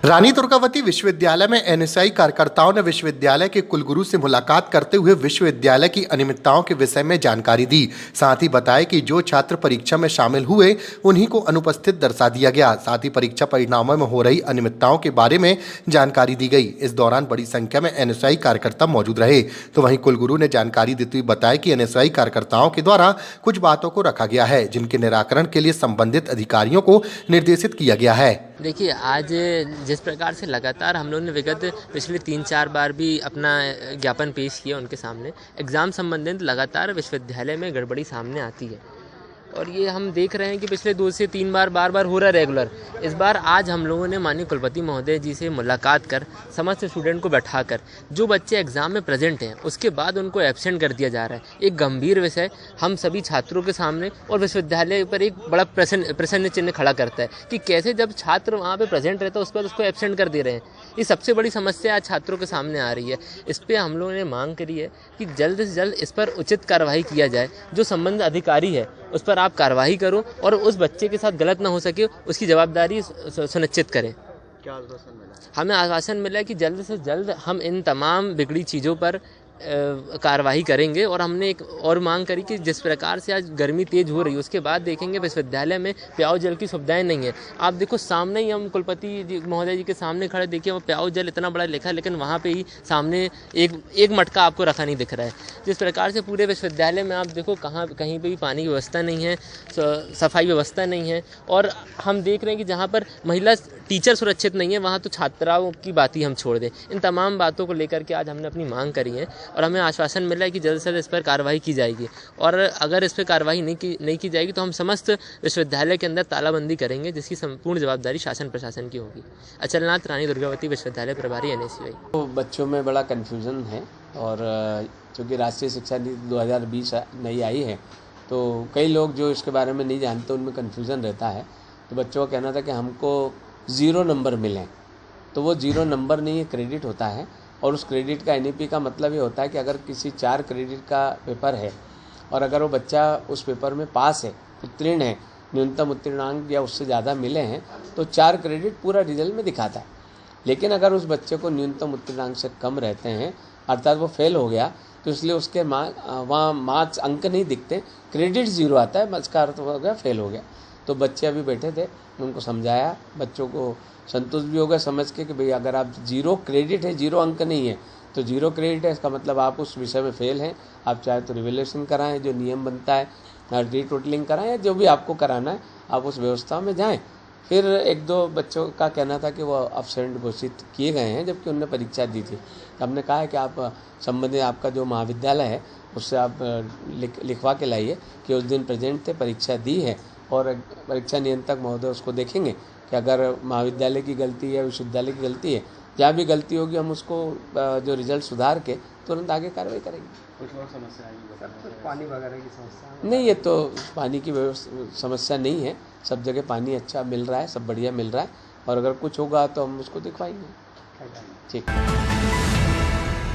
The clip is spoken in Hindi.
रानी दुर्गावती विश्वविद्यालय में एनएसआई कार्यकर्ताओं ने विश्वविद्यालय के कुलगुरु से मुलाकात करते हुए विश्वविद्यालय की अनियमितताओं के विषय में जानकारी दी। साथ ही बताया कि जो छात्र परीक्षा में शामिल हुए उन्हीं को अनुपस्थित दर्शा दिया गया। साथ ही परीक्षा परिणामों में हो रही अनियमितताओं के बारे में जानकारी दी गई। इस दौरान बड़ी संख्या में एनएसआई कार्यकर्ता मौजूद रहे। तो वहीं कुलगुरु ने जानकारी देते हुए बताया कि एनएसआई कार्यकर्ताओं के द्वारा कुछ बातों को रखा गया है, जिनके निराकरण के लिए संबंधित अधिकारियों को निर्देशित किया गया है। देखिए, आज जिस प्रकार से लगातार हम लोगों ने विगत पिछले 3-4 बार भी अपना ज्ञापन पेश किया उनके सामने, एग्ज़ाम संबंधित लगातार विश्वविद्यालय में गड़बड़ी सामने आती है और ये हम देख रहे हैं कि पिछले 2 से 3 बार बार हो रहा है रेगुलर। इस बार आज हम लोगों ने माननीय कुलपति महोदय जी से मुलाकात कर समस्त स्टूडेंट को बैठाकर जो बच्चे एग्ज़ाम में प्रेजेंट हैं उसके बाद उनको एब्सेंट कर दिया जा रहा है। एक गंभीर विषय हम सभी छात्रों के सामने और विश्वविद्यालय पर एक बड़ा प्रश्न चिन्ह खड़ा करता है कि कैसे जब छात्र वहाँ पर प्रेजेंट रहता है उसके बाद उसको एब्सेंट कर दे रहे हैं। ये सबसे बड़ी समस्या आज छात्रों के सामने आ रही है। इस पर हम लोगों ने मांग करी है कि जल्द से जल्द इस पर उचित कार्रवाई किया जाए। जो संबंधित अधिकारी है उस पर आप कार्रवाई करो और उस बच्चे के साथ गलत ना हो सके उसकी जवाबदारी सुनिश्चित करें। क्या आश्वासन मिला? हमें आश्वासन मिला है कि जल्द से जल्द हम इन तमाम बिगड़ी चीज़ों पर कार्रवाई करेंगे। और हमने एक और मांग करी कि जिस प्रकार से आज गर्मी तेज़ हो रही है उसके बाद देखेंगे विश्वविद्यालय में प्याऊ जल की सुविधाएं नहीं है। आप देखो सामने ही हम कुलपति जी महोदय जी के सामने खड़े, देखिए वो प्याऊ जल इतना बड़ा लिखा है लेकिन वहाँ पे ही सामने एक मटका आपको रखा नहीं दिख रहा है। जिस प्रकार से पूरे विश्वविद्यालय में आप देखो कहीं पर भी पानी की व्यवस्था नहीं है, सफाई व्यवस्था नहीं है और हम देख रहे हैं कि जहाँ पर महिला टीचर सुरक्षित नहीं है वहाँ तो छात्राओं की बात ही हम छोड़ दें। इन तमाम बातों को लेकर के आज हमने अपनी मांग करी है और हमें आश्वासन मिला है कि जल्द से जल्द इस पर कार्रवाई की जाएगी और अगर इस पर कार्रवाई नहीं की जाएगी तो हम समस्त विश्वविद्यालय के अंदर तालाबंदी करेंगे, जिसकी संपूर्ण जवाबदारी शासन प्रशासन की होगी। अचलनाथ, रानी दुर्गावती विश्वविद्यालय प्रभारी एनएसयूआई। तो बच्चों में बड़ा कन्फ्यूज़न है और चूँकि राष्ट्रीय शिक्षा नीति 2020 नई आई है तो कई लोग जो इसके बारे में नहीं जानते उनमें कन्फ्यूज़न रहता है। तो बच्चों का कहना था कि हमको 0 नंबर मिलें, तो वो 0 नंबर नहीं, क्रेडिट होता है और उस क्रेडिट का एनईपी का मतलब ये होता है कि अगर किसी 4 क्रेडिट का पेपर है और अगर वो बच्चा उस पेपर में पास है, उत्तीर्ण है, न्यूनतम उत्तीर्णांक या उससे ज़्यादा मिले हैं तो 4 क्रेडिट पूरा रिजल्ट में दिखाता है। लेकिन अगर उस बच्चे को न्यूनतम उत्तीर्णांक से कम रहते हैं अर्थात वो फेल हो गया तो इसलिए उसके वहाँ मार्क्स अंक नहीं दिखते, क्रेडिट 0 आता है, इसका अर्थ हो गया फेल हो गया। तो बच्चे अभी बैठे थे, उनको समझाया, बच्चों को संतुष्ट भी होगा समझ के कि भाई अगर आप 0 क्रेडिट है, 0 अंक नहीं है तो 0 क्रेडिट है, इसका मतलब आप उस विषय में फेल हैं। आप चाहे तो रिवैल्यूएशन कराएं, जो नियम बनता है, रीटोटलिंग कराएं या जो भी आपको कराना है आप उस व्यवस्था में जाएं। फिर 1-2 बच्चों का कहना था कि वो अब्सेंट घोषित किए गए हैं जबकि उन्होंने परीक्षा दी थी। हमने कहा है कि आप संबंधित आपका जो महाविद्यालय है उससे आप लिखवा के लाइए कि उस दिन प्रेजेंट थे, परीक्षा दी है और परीक्षा नियंत्रक महोदय उसको देखेंगे कि अगर महाविद्यालय की गलती है, विश्वविद्यालय की गलती है, जहाँ भी गलती होगी हम उसको जो रिजल्ट सुधार के तुरंत आगे कार्रवाई करेंगे। कुछ और समस्या आएगी? पानी वगैरह की समस्या नहीं, ये तो पानी की समस्या नहीं है, सब जगह पानी अच्छा मिल रहा है, सब बढ़िया मिल रहा है और अगर कुछ होगा तो हम उसको दिखवाएंगे। ठीक है।